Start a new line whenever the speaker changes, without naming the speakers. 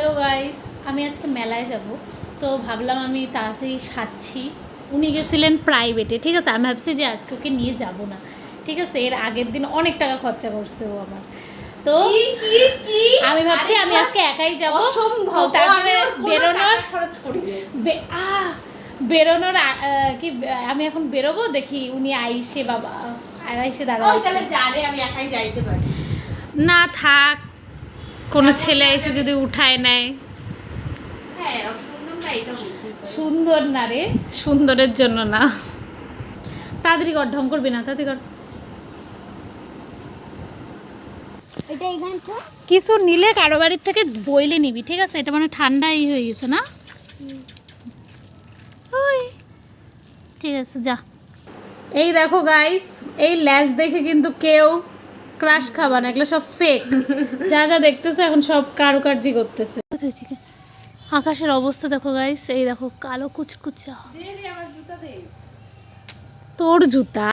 Hello guys, আমি আজকে মেলায় যাব, তো ভাবলাম আমি তাড়াতাড়ি সাজছি। উনি গেছিলেন প্রাইভেটে, ঠিক আছে। আমি ভাবছি যে আজকে ওকে নিয়ে যাব না, ঠিক আছে। এর আগের দিন অনেক টাকা খরচা করছে ও আমার, তো আমি ভাবছি আমি আজকে একাই যাব। তারপরে বেরোনোর খরচ করি বেরোনোর কি আমি এখন বেরোবো, দেখি উনি আইসে বাবা আইসে দাঁড়া
আমি একাই যাইতে পারি
না, থাক, কোনো ছেলে এসে যদি উঠায় নেয়।
হ্যাঁ
সুন্দর না রে, সুন্দরের জন্য না। তাড়াতাড়ি কর, ঢং করবি না, তাড়াতাড়ি কর। কিছু নিলে কারো বাড়ির থেকে বইলে নিবি, ঠিক আছে। এটা মানে ঠান্ডাই হয়ে গেছে না, ওই ঠিক আছে যা। এই দেখো গাইস, এই ল্যাস দেখে কিন্তু কেউ ক্রাশ খাবা না, এগুলো সব ফেক। যা যা দেখতেছে এখন সব কারুকার্যি করতেছে। আকাশের অবস্থা দেখো গাইস, এই দেখো কালো কুচকুচা। তোর জুতা